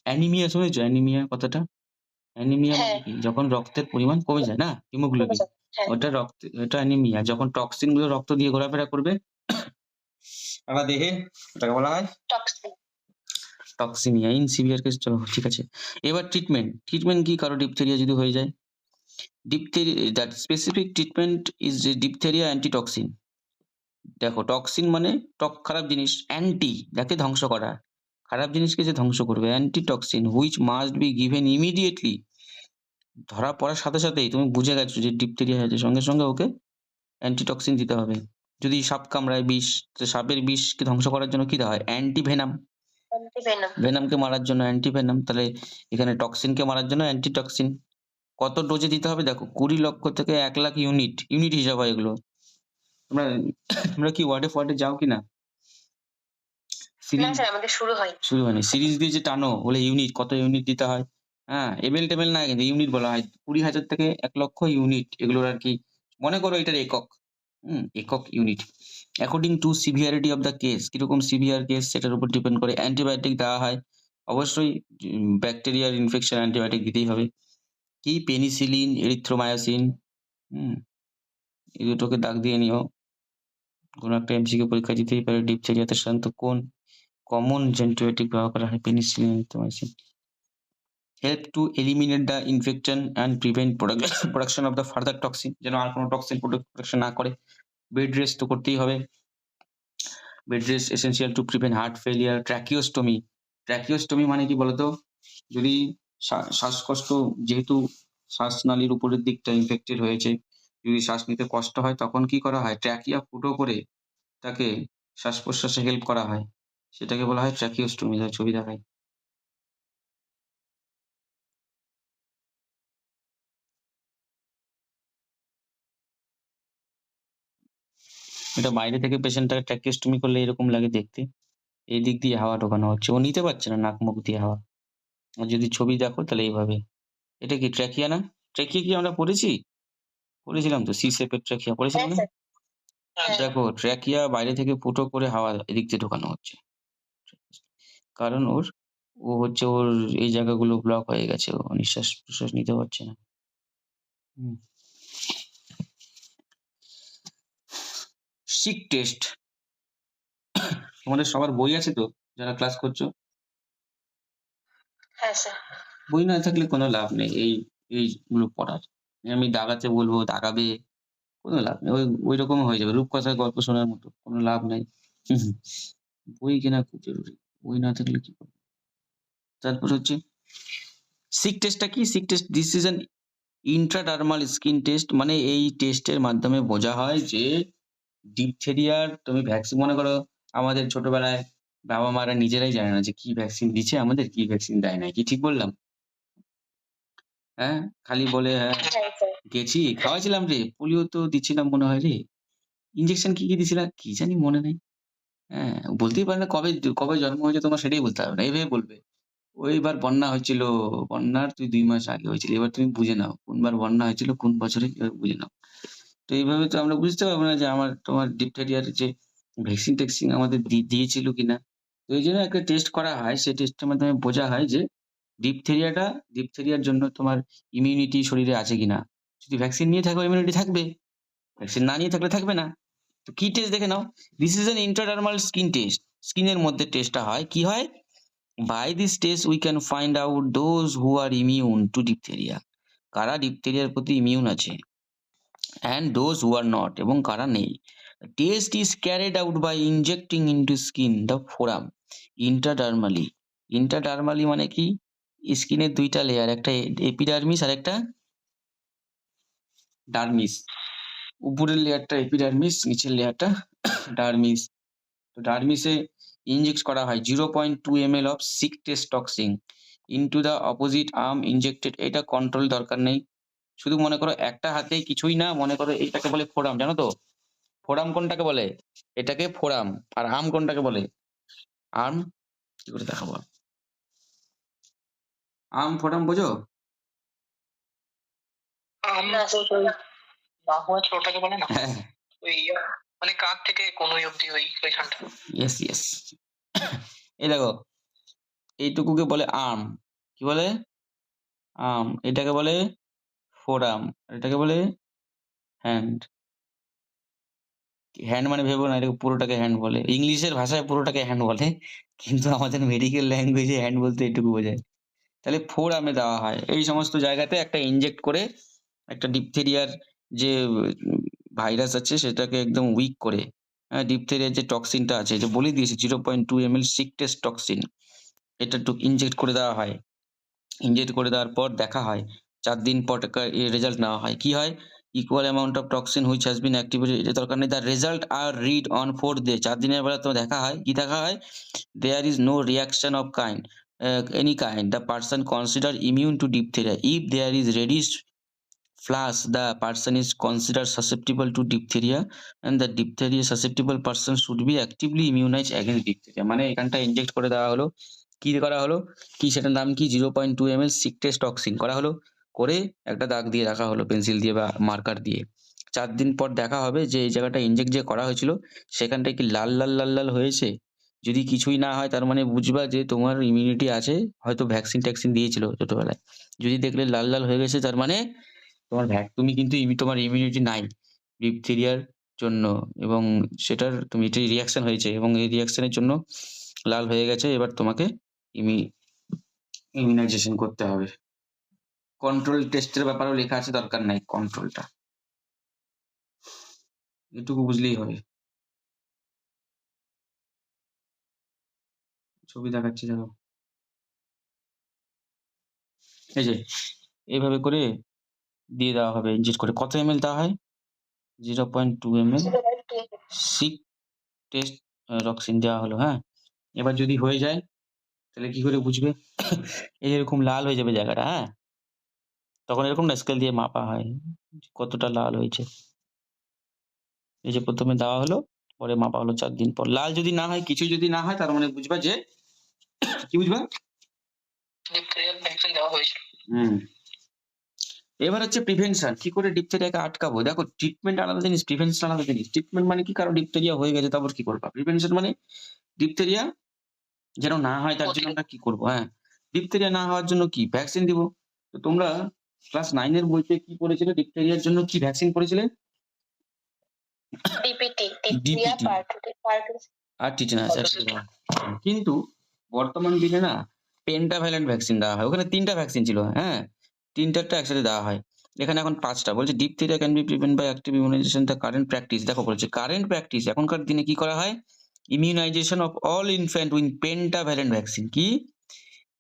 অ্যানিমিয়া শুনেছো? অ্যানিমিয়া কথাটা? অ্যানিমিয়া মানে হ্যাঁ। কি? যখন রক্তের পরিমাণ কমে যায় না? হিমোগ্লোবিন। হ্যাঁ। ওটা অ্যানিমিয়া। যখন টক্সিন গুলো রক্ত দিয়ে ঘোরাফেরা করবে সারা দেহে, ওটাকে বলা হয় toxin. Toxaemia. In severe case চলো ঠিক আছে। এবার ট্রিটমেন্ট কি কারো ডিপথেরিয়া যদি হয়ে যায়? That specific treatment is diphtheria antitoxin. দেখো টক্সিন মানে খারাপ জিনিস, অ্যান্টি যাকে ধ্বংস করা, খারাপ জিনিসকে যে ধ্বংস করবে। Antitoxin which must be given immediately. ধরা পড়ার সাথে সাথেই তুমি বুঝে গেছো যে ডিপথেরিয়া হয়েছে, সঙ্গে সঙ্গে ওকে অ্যান্টিটক্সিন দিতে হবে। যদি সাপ কামড়ায় বিষ, তো সাপের বিষকে ধ্বংস করার জন্য কি দেওয়া হয়? অ্যান্টিভেনাম। ভেনামকে মারার জন্য অ্যান্টিভেনাম। তাহলে এখানে টক্সিনকে মারার জন্য অ্যান্টিটক্সিন। কত ডোজে দিতে হবে? দেখো ২০ লক্ষ থেকে ১ লাখ ইউনিট হিসাব হয় এগুলো। তোমরা কি ওয়ার্ডে যাও কিনা? না স্যার আমাদের শুরু হয়নি। সিরিজ দিয়ে যে টানো বলে ইউনিট, কত ইউনিট দিতে হয়। হ্যাঁ, এমএল টেমেল না কিন্তু ইউনিট বলা হয়। ২০,০০০ থেকে ১ লক্ষ ইউনিট এগুলোর আর কি। মনে করো এটার একক। একক unit. According to severity of the case, কিরকম সিভিয়ার কেস সেটার উপর ডিপেন্ড করে। অ্যান্টিবায়োটিক দেওয়া হয়, অবশ্যই ব্যাকটেরিয়ার ইনফেকশন অ্যান্টিবায়োটিক দিতেই হবে। কি পেনিসিলিন, এরিথ্রোমায়োসিন, এই দুটোকে দাগ দিয়ে নিও, কোনো একটা এমসিকিউ পরীক্ষা দিতেই পারে। ডিপথেরিয়াতে সাধারণত কোন কমন অ্যান্টিবায়োটিক ব্যবহার করা হয়? Penicillin, erythromycin. Help to eliminate the infection and prevent production of the further toxin, যেন আর কোনো টক্সিন প্রোডাকশন না করে। বেড রেস্ট তো করতেই হবে। Bed rest essential to prevent heart failure. Tracheostomy, tracheostomy মানে কি বলতো? যদি শ্বাসকষ্ট, যেহেতু শ্বাসনালীর উপরের দিকটা ইনফেক্টেড হয়েছে, যদি শ্বাস নিতে কষ্ট হয় তখন কি করা হয়? ট্র্যাকিয়া ফুটো করে তাকে শ্বাস প্রশ্বাসে হেল্প করা হয়, সেটাকে বলা হয় ট্র্যাকিওস্টমি। যার ছবি দেখায়। এটা বাইরে থেকে পেশেন্টটাকে ট্র্যাকিওস্টমি করলে এরকম লাগে দেখতে। এই দিক দিয়ে হাওয়া ঢোকানো হচ্ছে, ও নিতে পারছে না নাক মুখ দিয়ে হাওয়া। আর যদি ছবি দেখো তাহলে এইভাবে। এটা কি ট্র্যাকিয়া না? ট্র্যাকিয়া কি আমরা পড়েছি? পড়েছিলাম তো, সি শেপের ট্র্যাকিয়া পড়েছিলাম হ্যাঁ না? স্যার। দেখো ট্র্যাকিয়া বাইরে থেকে ফুটো করে হাওয়া এদিক দিয়ে ঢোকানো হচ্ছে, কারণ ও হচ্ছে ওর এই জায়গাগুলো ব্লক হয়ে গেছে, ও নিঃশ্বাস প্রশ্বাস নিতে পারছে না। সিক টেস্ট, তোমাদের সবার বই আছে তো যারা ক্লাস করছো? হ্যাঁ স্যার। বই না থাকলে কোনো লাভ নেই এইগুলো পড়ার। আমি দাগাতে বলবো, দাগাবে, কোনো লাভ নেই। ওই রকম হয়ে যাবে, রূপকথার গল্প শোনার মতো, কোনো লাভ নাই। বই কেনা খুব জরুরি, বই না থাকলে কি করবে? তারপর হচ্ছে সিক টেস্টটা কি? Schick test, this is an intradermal skin test, মানে এই টেস্টের মাধ্যমে বোঝা হয় যে ডিপথেরিয়ার তুমি ভ্যাকসিন, মনে করো আমাদের ছোটবেলায় বাবা মারা নিজেরাই জানে না যে কি ভ্যাকসিন দিচ্ছে আমাদের, কি ভ্যাকসিন দেয় না। কি ঠিক বললাম? হ্যাঁ, খালি বলে হ্যাঁ হ্যাঁ স্যার। গেছি খাওয়াইছিলাম রে, পোলিও তো দিচ্ছিলাম মনে হয় রে, ইনজেকশন কি দিছিলাম কি জানি মনে নেই। হ্যাঁ, বলতেই পারে না কবে কবে জন্ম হয়েছে তোমার, সেটাই বলতে পারবে না, এইভাবে বলবে। ওইবার বন্যা হয়েছিল, বন্যার তুই ২ মাস আগে হয়েছিল। এবার তুমি বুঝে নাও কোনবার বন্যা হয়েছিল, কোন বছরে, এবার বুঝে নাও। তো এইভাবে তো আমরা বুঝতে পারবো না যে তোমার ডিপথেরিয়ার যে ভ্যাকসিন-ট্যাকসিন আমাদের দিয়েছিল কিনা। তো এইজন্য একটা টেস্ট করা হয়, সেই টেস্টের মাধ্যমে বোঝা হয় যে ডিপথেরিয়ার জন্য তোমার ইমিউনিটি শরীরে আছে কিনা। যদি ভ্যাকসিন নিয়ে থাকো ইমিউনিটি থাকবে, ভ্যাকসিন না নিয়ে থাকলে থাকবে না। তো কি টেস্ট দেখে নাও? This is an intradermal skin test. স্কিনের মধ্যে টেস্টটা হয়। কি হয়? By this test we can find out those who are immune to diphtheria, কারা ডিপথেরিয়ার প্রতি ইমিউন আছে, and those who are not, এবং কারা নেই। Test is carried out by injecting into skin the forum intradermally. Intradermally মানে কি? স্কিনের দুইটা লেয়ার, একটা এপিডার্মিস আর একটা ডার্মিস। উপরের লেয়ারটা এপিডার্মিস, নিচের লেয়ারটা ডার্মিস। তো ডার্মিসে ইনজেক্ট করা হয় 0.2 ml of Schick test toxin into the opposite arm injected. এটা কন্ট্রোল দরকার নেই, শুধু মনে করো একটা হাতে কিছুই না, মনে করো এইটাকে বলে ফোরাম, জানো তো? ফোরাম কোনটাকে বলে? এটাকে ফোরাম। আর আর্ম কোনটাকে বলে? আর্ম কি করে দেখাবো? আর্ম ফোরাম বোঝো? আমরা তো ওই বাহু আছে ওটাকে বলে না, হ্যাঁ, ওই মানে কাঁধ থেকে কনুই অব্দি ওইখানটা। Yes yes. এই দেখো, এইটুকুকে বলে আর্ম। কি বলে? আর্ম। এটাকে বলে ফোরাম, এটাকে বলে হ্যান্ড। হ্যান্ড মানে ভেবো না এটাকে পুরোটাকে হ্যান্ড বলে, ইংলিশের ভাষায় পুরোটাকে হ্যান্ড বলে, কিন্তু আমাদের মেডিকেল ল্যাঙ্গুয়েজে হ্যান্ড বলতে এটুকু বোঝায়। তাহলে ফোরামে দেওয়া হয়, এই সমস্ত জায়গাতে একটা ইনজেক্ট করে একটা ডিপথেরিয়ার যে ভাইরাস আছে সেটাকে একদম উইক করে, হ্যাঁ, ডিপথেরিয়ার যে টক্সিনটা আছে, যে বলে দিয়েছি 0.2 ml সিক টেস্ট টক্সিন, এটা একটু ইনজেক্ট করে দেওয়া হয়। ইনজেক্ট করে দেওয়ার পর দেখা হয় 4 দিন পর রেজাল্ট নেওয়া হয়। কি হয়? Equal amount of toxin which has been activated, এটা দরকার নেই। The result are read on 4th day, 4 দিনের বেলা তো দেখা হয়, কি দেখা হয়? There is no reaction of any kind, the person considered immune to diphtheria. If there is reddish flush, the person is considered susceptible to diphtheria, and the diphtheria susceptible person should be actively immunized against diphtheria. মানে এখানটা inject করে দেওয়া হলো, কি করা হলো, কি সেটার নাম কি? 0.2 ml সিক টেস্ট টক্সিন করা হলো, করে একটা দাগ দিয়ে রাখা হলো পেন্সিল দিয়ে বা মার্কার দিয়ে। 4 দিন পর দেখা হবে যে এই জায়গাটা ইনজেক্ট যে করা হয়েছিল সেখানটায় কি লাল লাল লাল লাল হয়েছে। যদি কিছুই না হয় তার মানে বুঝবা যে তোমার ইমিউনিটি আছে, হয়তো ভ্যাকসিন ট্যাকসিন দিয়েছিল ছোটবেলায়। যদি দেখলে লাল লাল হয়ে গেছে তার মানে তুমি কিন্তু তোমার ইমিউনিটি নাই ডিপথেরিয়ার জন্য, এবং সেটার তুমি এটাই রিয়াকশন হয়েছে এবং এই রিয়াকশনের জন্য লাল হয়ে গেছে। এবার তোমাকে ইমিউনাইজেশন করতে হবে। কন্ট্রোল টেস্টের ব্যাপারেও লেখা আছে, দরকার নাই কন্ট্রোলটা, এটুকু বুঝলেই হবে। ছবি দেখাচ্ছি দেখো, এই যে এইভাবে করে দিয়ে দেওয়া হবে ইনজেক্ট করে। কত ml দেওয়া হয়? 0.2 ml 6 টেস্ট রক্সিন দেওয়া হলো। হ্যাঁ, এবার যদি হয়ে যায় তাহলে কি করে বুঝবে? এই এরকম লাল হয়ে যাবে জায়গাটা। হ্যাঁ, তখন এরকম না স্কেল দিয়ে মাপা হয় কতটা লাল হয়েছে। এই যে প্রথমে দেওয়া হলো, পরে মাপা হলো 4 দিন পর। লাল যদি না হয়, কিছু যদি না হয়, তার মানে বুঝবা যে কি বুঝবা? ডিপথেরিয়ার ভ্যাকসিন দেওয়া হয়েছিল। এবার হচ্ছে প্রিভেনশন। কি করে ডিপথেরিয়াকে আটকাবো? দেখো, ট্রিটমেন্ট আলাদা জিনিস, প্রিভেনশন আলাদা জিনিস। ট্রিটমেন্ট মানে কি, কারো ডিপথেরিয়া হয়ে গেছে তারপর কি করবা। প্রিভেনশন মানে ডিপথেরিয়া যেন না হয় তার জন্য আমরা কি করবো। হ্যাঁ, ডিপথেরিয়া না হওয়ার জন্য কি ভ্যাকসিন দিব। তো তোমরা ক্লাস 9 এর বইতে কি পড়েছিলে? ডিপথেরিয়ার জন্য কি ভ্যাকসিন পড়েছিলে? DPT, diphtheria, DPT pertussis. আর টিটেনাস একসাথে দেওয়া হয়। কিন্তু বর্তমান দিনে না পেন্টাভ্যালেন্ট ভ্যাকসিন দেওয়া হয়। ওখানে 3টা ভ্যাকসিন ছিল। হ্যাঁ, 3টা একসাথে দেওয়া হয়। এখানে এখন 5টা। বলছে diphtheria can be prevent by active immunization the current practice. দেখো বলছে কারেন্ট প্র্যাকটিস, এখনকার দিনে কি করা হয়? Immunization of all infant with pentavalent vaccine. কি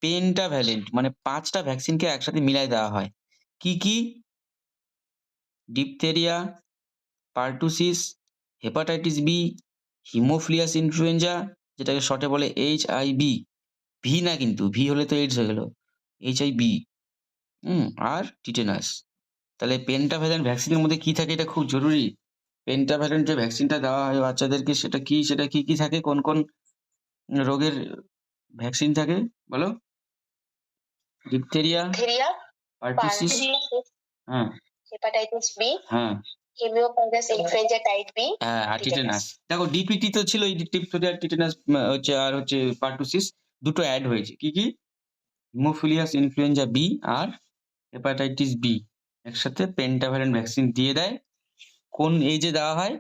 পেন্টাভ্যালেন্ট? মানে 5টা ভ্যাকসিনকে একসাথে মিলাই দেওয়া হয়। কি কি? Diphtheria, pertussis, hepatitis B, haemophilus influenza, যেটাকে শর্টে বলে HIV। ভি না কিন্তু, ভি হলে তো এইডস হয়ে গেল। HIV, আর টিটেনাস। তাহলে পেন্টাভ্যালেন্ট ভ্যাকসিনের মধ্যে কি থাকে এটা খুব জরুরি। পেন্টাভ্যালেন্ট যে ভ্যাকসিনটা দেওয়া হয় বাচ্চাদেরকে, সেটা কি কি থাকে, কোন কোন রোগের ভ্যাকসিন থাকে বলো? ডিপথেরিয়া, পার্টুসিস, হ্যাঁ, হেপাটাইটিস বি, হ্যাঁ, হেমিওফিলাস ইনফ্লুয়েঞ্জা টাইপ বি, হ্যাঁ, আর টিটেনাস। দেখো ডিপিটি তো ছিল, এই ডিপথেরিয়া, টিটেনাস হচ্ছে, আর হচ্ছে পার্টুসিস, দুটো অ্যাড হয়েছে। কি কি? হিমোফিলিয়াস ইনফ্লুয়েঞ্জা বি আর হেপাটাইটিস বি একসাথে পেন্টাভ্যালেন্ট ভ্যাকসিন দিয়ে দেয়। কোন এজে দেওয়া হয়?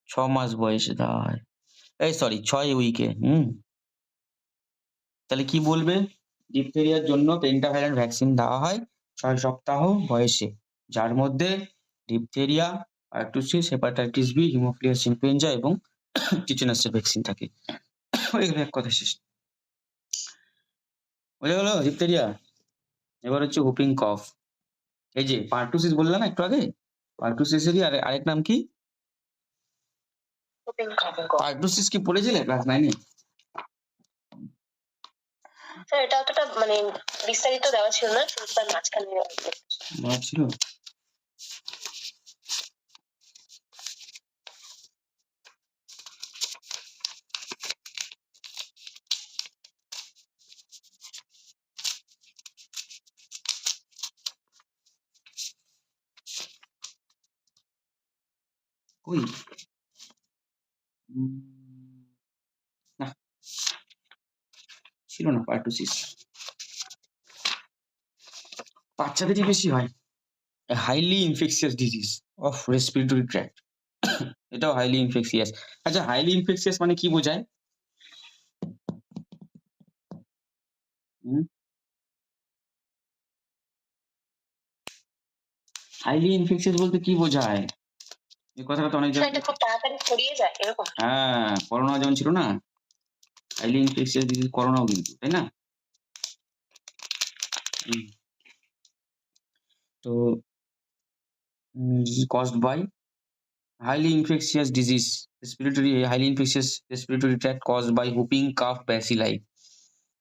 6 মাস বয়সে দেওয়া হয়। এই সরি, 6 উইকে। তাহলে কি বলবে? ডিপথেরিয়ার জন্য পেন্টাভ্যালেন্ট ভ্যাকসিন দেওয়া হয় 6 সপ্তাহ বয়সে, যার মধ্যে diphtheria, pertussis, hepatitis B, haemophilus influenza এবং টিটেনাসের ভ্যাকসিন থাকে। হয়ে গেল, এক কথা শেষ। বুঝে গেল ডিপথেরিয়া। এবার হচ্ছে হুপিং কফ। এই যে পার্টুসিস বললাম না একটু আগে, পার্টুসিসেরই আরেক নাম কি? পার্টুসিস কি পড়েছিলে ক্লাস 9 এ? স্যার এটা অতটা মানে বিস্তারিত দেওয়া ছিল না, শুরুটার মাঝখানে দেওয়া ছিল। কই? না, ছিল না পার্টুসিস। বাচ্চাদেরই বেশি হয়। Highly infectious disease of respiratory tract. এটাও হাইলি ইনফেকশিয়াস। আচ্ছা, হাইলি ইনফেকশিয়াস মানে কি বোঝায়? হাইলি ইনফেকশিয়াস বলতে কি বোঝায়? এই কথাটা তো অনেক স্যার এটা খুব তাড়াতাড়ি ছড়িয়ে যায় এরকম। হ্যাঁ, করোনা যেমন ছিল না, হাইলি ইনফেকশিয়াস ডিজিজ করোনাও কিন্তু, তাই না? তো caused by highly infectious disease, highly infectious respiratory tract caused by whooping cough bacilli।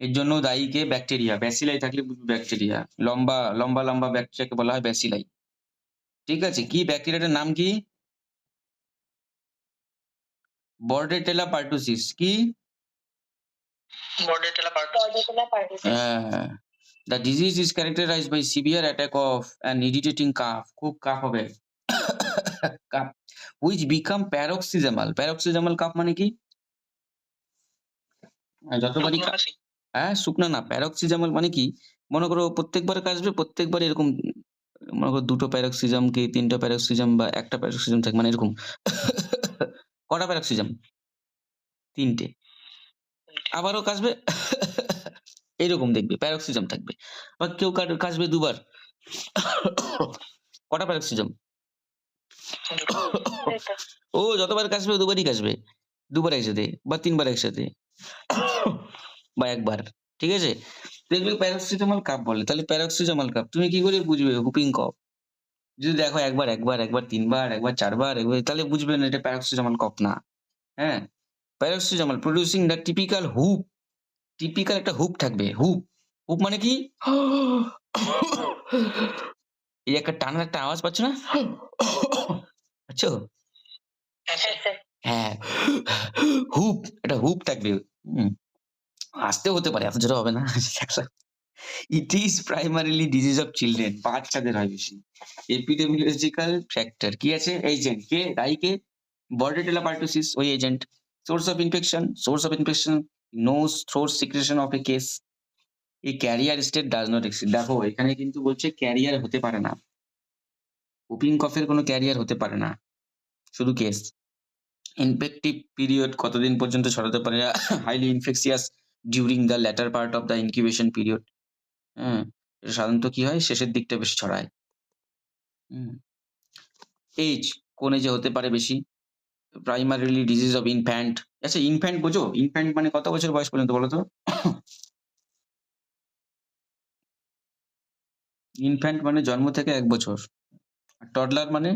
এর জন্য দায়ী কে? ব্যাকটেরিয়া। ব্যাসিলাই থাকলে ব্যাকটেরিয়া, লম্বা লম্বা লম্বা ব্যাকটেরিয়াকে বলা হয় ব্যাসিলাই। ঠিক আছে, কি ব্যাকটেরিয়াটার নাম কি? বর্ডেটেলা পার্টুসিস। কি? বর্ডেটেলা পার্টুসিস। হ্যাঁ, the disease is characterized by severe attack of an irritating cough। খুব কাফ হবে। Cough which become paroxysmal. Paroxysmal cough মানে কি? যতবারই শুকনো কাশি। শুকনা না, প্যারক্সিজামাল মানে কি? মনে করো প্রত্যেকবার কাশবে, প্রত্যেকবার এরকম মনে করো ২ টো প্যারক্সিজাম কি ৩ টা প্যারক্সিজাম বা ১ টা প্যারক্সিজাম থাকে মানে এরকম। কটা প্যারক্সিজাম? ৩ টে। আবারও কাশবে এইরকম দেখবে প্যারক্সিজাম থাকবে। বা কেউ কাশবে ২ বার। কটা প্যারক্সিজাম? দুটো। দুটো। ও যতবার কাশবে ২ বারই কাশবে। ২ বার একসাথে বা ৩ বার একসাথে বা ১ বার। ঠিক আছে? তো এগুলো প্যারাসিটামল কাপ বলে। তাহলে প্যারাক্সিটামল কাপ তুমি কি করে বুঝবে হুপিং কফ? যদি দেখো একবার, ৩ বার, একবার ৪ বার তাহলে বুঝবে না এটা প্যারাক্সিটামল কফ না। হ্যাঁ? Paroxysmal producing the typical whoop. Typical একটা হুপ থাকবে। হুপ। হুপ মানে কি? এই একটা টানা একটা আওয়াজ পাচ্ছ না? পাচ্ছ? হ্যাঁ হ্যাঁ স্যার। স্যার। হ্যাঁ। হুপ। একটা হুপ থাকবে। হুম। আসতেও হতে পারে, এত জোরে হবে না। It is primarily disease of children. বাচ্চাদের হয় বেশি। এপিডেমিওলজিক্যাল ফ্যাক্টর কি আছে? এজেন্ট কে? দায়ী কে? বর্ডেটেলা পার্টুসিস ওই agent. Source of infection. Source of infection nose throat secretion of a case. এই carrier state does not exist. দেখো এখানে কিন্তু বলছে ক্যারিয়ার হতে পারে না। হুপিং কফের কোনো ক্যারিয়ার হতে পারে না। শুধু কেস। ইনফেক্টিভ পিরিয়ড কতদিন পর্যন্ত ছড়াতে পারে? Highly infectious during the latter part of the incubation period. হ্যাঁ? এটা সাধারণত কি হয়? শেষের দিকটা বেশি ছড়ায়। হুম। এজ কোন এজে হতে পারে বেশি? Primarily disease of infant. আচ্ছা ইনফ্যান্ট বোঝো? ইনফ্যান্ট মানে কত বছর বয়স পর্যন্ত বলো তো? ইনফ্যান্ট মানে জন্ম থেকে ১ বছর। আর টডলার মানে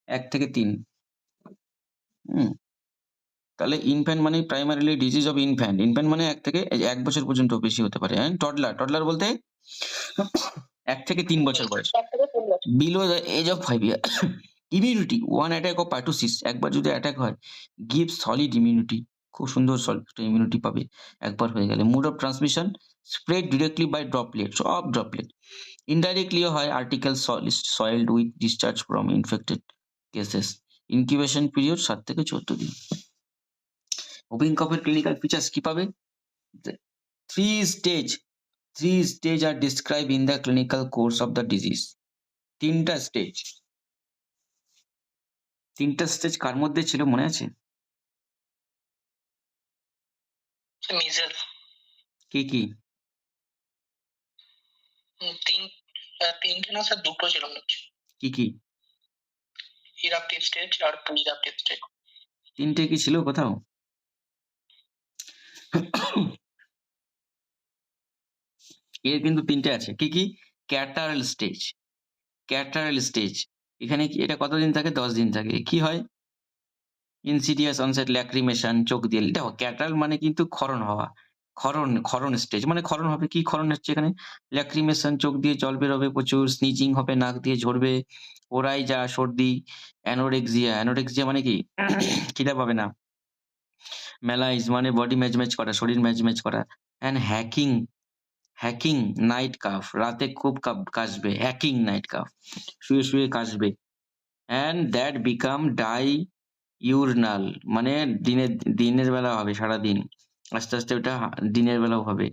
১ থেকে ৩। হুম। তাহলে ইনফ্যান্ট মানে primarily disease of infant. Infant মানে ১ থেকে ১ বছর পর্যন্ত বেশি হতে পারে। অ্যান্ড টডলার বলতে ১ থেকে ৩ বছর বয়স। ১ থেকে ৩ বছর। Below the age of 5 year. Immunity, one attack of pertussis, একবার যদি অ্যাটাক হয়, গিভ সলিড ইমিউনিটি, খুব সুন্দর সলিড ইমিউনিটি পাবে একবার হয়ে গেলে। Mode of transmission spread directly by droplet, সব ড্রপলেট। ইনডাইরেক্টলিও হয় article soiled with discharge from infected cases. Incubation period ৭ থেকে ১৪ দিন। হুপিং কফের ক্লিনিক্যাল ফিচার্স কি পাবে? Three stage are describe in the clinical course of the disease. ৩টা stage. ৩টা স্টেজ কার মধ্যে ছিল মনে আছে? মিজেলস। কি, কি? ৩টে না স্যার, দুটো ছিল মনে হচ্ছে। কি, কি? ইরাপটিভ স্টেজ আর প্রি-ইরাপটিভ স্টেজ। ৩টে কি ছিল কোথাও? এর কিন্তু ৩টে আছে। কি, কি? Catarrhal stage. এখানে কি এটা কতদিন থাকে? ১০ দিন থাকে। কি হয়? ইনসিডিয়াস অনসেট ল্যাক্রিমেশন, চোখ দিয়ে দেখো ক্যাটারাল মানে কিন্তু ক্ষরণ হওয়া। ক্ষরণ স্টেজ মানে ক্ষরণ হবে। কি ক্ষরণ হচ্ছে এখানে? ল্যাক্রিমেশন, চোখ দিয়ে জল বেরোবে প্রচুর, স্নিজিং হবে, নাক দিয়ে ঝরবে, ওরাইজা সর্দি, অ্যানোরেক্সিয়া মানে কি? খিদে পাবে না। ম্যালাইজ মানে বডি ম্যাজম্যাজ করা, শরীর ম্যাজম্যাজ করা। অ্যান্ড হ্যাকিং নাইট কাফ, রাতে খুব কাশবে। হ্যাকিং নাইট কাফ, শুয়ে কাশবে। অ্যান্ড দ্যাট বিকাম ডাইউরনাল মানে দিনের বেলা হবে সারাদিন। আস্তে ওটা দিনের বেলাও হবে।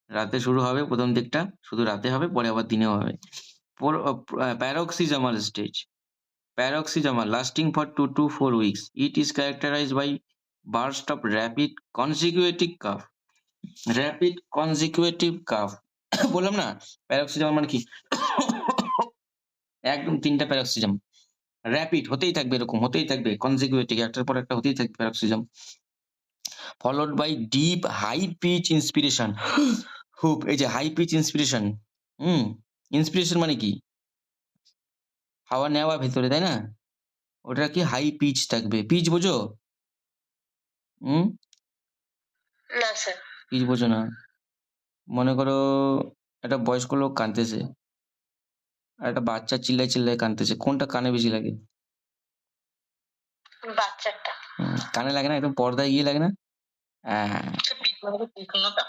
রাতে শুরু হবে, প্রথম দিকটা শুধু রাতে হবে, পরে আবার দিনেও হবে। প্যারক্সিজামাল stage. Paroxysmal lasting for 2 to 4 weeks. It is characterized by burst of rapid consecutive cough. বললাম না প্যারক্সিজাম মানে কি? একদম ৩টা প্যারক্সিজাম। র‍্যাপিড হতেই থাকবে, এরকম হতেই থাকবে। কনজিকিউটিভ একটার পর একটা হতেই থাকবে paroxysm. Followed by deep high pitch inspiration. Whoop, এই যে হাই পিচ ইন্সপিরেশন। ইন্সপিরেশন মানে কি? হাওয়া নেওয়া ভেতরে, তাই না? ওটা কি হাই পিচ থাকবে। পিচ বোঝো? না স্যার। পিচ বোঝো না? মনে করো একটা বয়স্ক লোক কাঁদতেছে আর একটা বাচ্চা চিল্লায় কাঁদতেছে, কোনটা কানে বেশি লাগে? বাচ্চাটা। কানে লাগে না, একদম পর্দায় গিয়ে লাগে না? তীক্ষ্ণতা।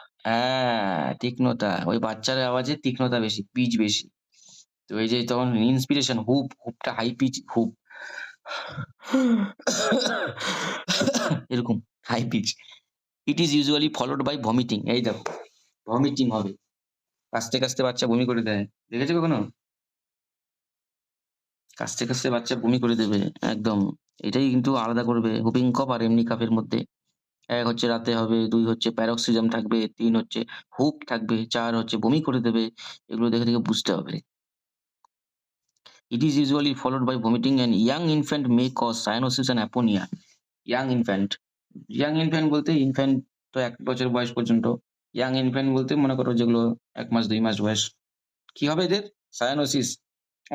তীক্ষ্ণতা। ওই বাচ্চার আওয়াজে তীক্ষ্ণতা বেশি, পিচ বেশি। তো এই যে তখন ইন্সপিরেশন হুপটা হাই পিচ হুপ। এরকম high pitch. It is usually followed by vomiting. এই দেখো ভমিটিং হবে, কাশতে কাশতে বাচ্চা বমি করে দেয়, দেখেছো কখনো? কাশতে কাশতে বাচ্চা বমি করে দেবে একদম। এটাই কিন্তু আলাদা করবে হুপিং কফ আর এমনি কাফের মধ্যে। এক হচ্ছে রাতে হবে, 2 হচ্ছে প্যারক্সিজম থাকবে, 3 হচ্ছে হুপ থাকবে, 4 হচ্ছে বমি করে দেবে। এগুলো দেখে দেখে বুঝতে হবে। It is usually followed by vomiting and young infant may cause cyanosis and apnea. Young infant. Young infant বলতে infant তো 1 বছর বয়স পর্যন্ত। Young infant বলতে মনে করো যেগুলো 1 মাস 2 মাস বয়স। কি হবে এদের? cyanosis.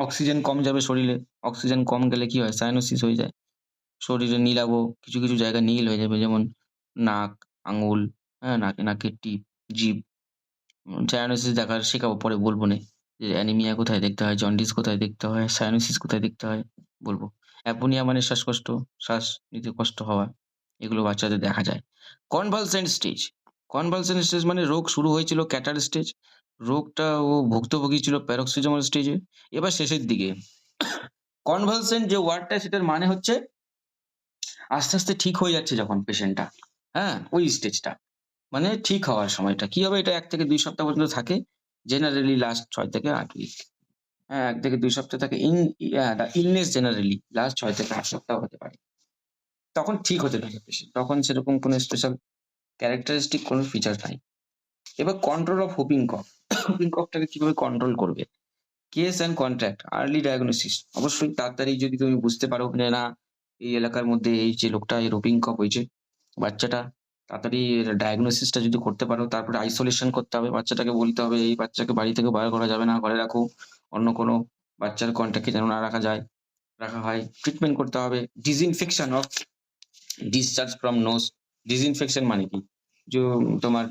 অক্সিজেন কম যাবে শরীরে। অক্সিজেন কম গেলে কি হয়? cyanosis হয়ে যায়। শরীরে নীলাভ কিছু, কিছু জায়গায় নীল হয়ে যাবে যেমন নাক, আঙুল, হ্যাঁ? নাকের টিপ, জিভ। cyanosis দেখার শেখাবো পরে বলবোনে। যে অ্যানিমিয়া কোথায় দেখতে হয়, জন্ডিস কোথায় দেখতে হয়, সায়ানোসিস কোথায় দেখতে হয় বলবো। অ্যাপোনিয়া মানে শ্বাসকষ্ট, শ্বাস নিতে কষ্ট হওয়া। এগুলো বাচ্চাদের দেখা যায়। Convulsant stage. কনভালসেন্ট স্টেজ মানে রোগ শুরু হয়েছিল ক্যাটার স্টেজ। রোগটা ও ভুক্তভোগী ছিল প্যারক্সিজমাল স্টেজে। এবার শেষের দিকে। কনভালসেন্ট যে ওয়ার্ডটা সেটার মানে হচ্ছে আস্তে, আস্তে ঠিক হয়ে যাচ্ছে যখন পেশেন্টটা। হ্যাঁ? ওই স্টেজটা। মানে ঠিক হওয়ার সময়টা। কি হবে? এটা 1 থেকে 2 সপ্তাহ পর্যন্ত থাকে। জেনারেলি লাস্ট 6 থেকে 8 উইক। হ্যাঁ, ১ থেকে 2 সপ্তাহ থাকে। দ্য ইলনেস জেনারেলি লাস্ট 6 থেকে 8 সপ্তাহ হতে পারে। তখন ঠিক হতে থাকে পেশেন্ট। তখন সেরকম কোনো স্পেশাল ক্যারেক্টারিস্টিক কোনো ফিচার নাই। এবার control of whooping cough. Whooping কফটাকে কিভাবে কন্ট্রোল করবে? Case and contact, early diagnosis. অবশ্যই তাড়াতাড়ি যদি তুমি বুঝতে পারো যে না এই এলাকার মধ্যে এই যে লোকটা এর হুপিং কফ হয়েছে, বাচ্চাটা তাড়াতাড়ি এর ডায়াগনোসিসটা যদি করতে পারো, তারপরে আইসোলেশন করতে হবে। বাচ্চাটাকে বলতে হবে এই বাচ্চাকে বাড়ি থেকে বার করা যাবে না, ঘরে রাখো। অন্য কোনো বাচ্চার কন্ট্যাক্টে যেন না রাখা হয়। ট্রিটমেন্ট করতে হবে। Disinfection of discharge from nose. Disinfection মানে কি? যে তোমার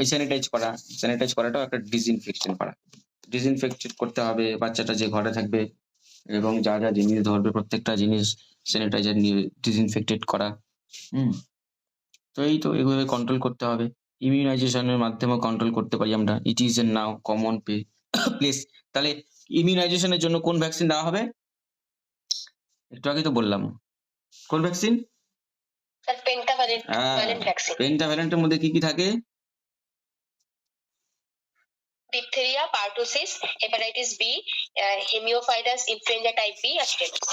এই স্যানিটাইজ করাটাও একটা ডিসইনফেকশন করা। ডিসইনফেক্টেড করতে হবে বাচ্চাটা যে ঘরে থাকবে এবং যা, যা জিনিস ধরবে প্রত্যেকটা জিনিস স্যানিটাইজার নিয়ে ডিসইনফেক্টেড করা। হুম? তো এই তো এভাবে কন্ট্রোল করতে হবে। ইমিউনাইজেশনের মাধ্যমেও কন্ট্রোল করতে পারি আমরা। It is a now common place. তাহলে ইমিউনাইজেশনের জন্য কোন ভ্যাকসিন দেওয়া হবে? একটু আগেই তো বললাম। কোন ভ্যাকসিন? স্যার পেন্টাভালেন্ট হ্যাঁ, ভ্যাকসিন। পেন্টাভ্যালেন্টের মধ্যে কি, কি থাকে? Diphtheria, pertussis, hepatitis B, haemophilus influenza type B আর টেটানাস।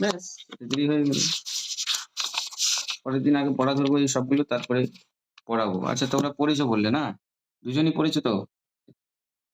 ব্যাস এতদূরই হয়ে গেল। পরের দিন আগে পড়া ধরবো এই সবগুলো তারপরে পড়াবো। আচ্ছা তোমরা পড়েছো বললে না? দুজনই পড়েছো তো?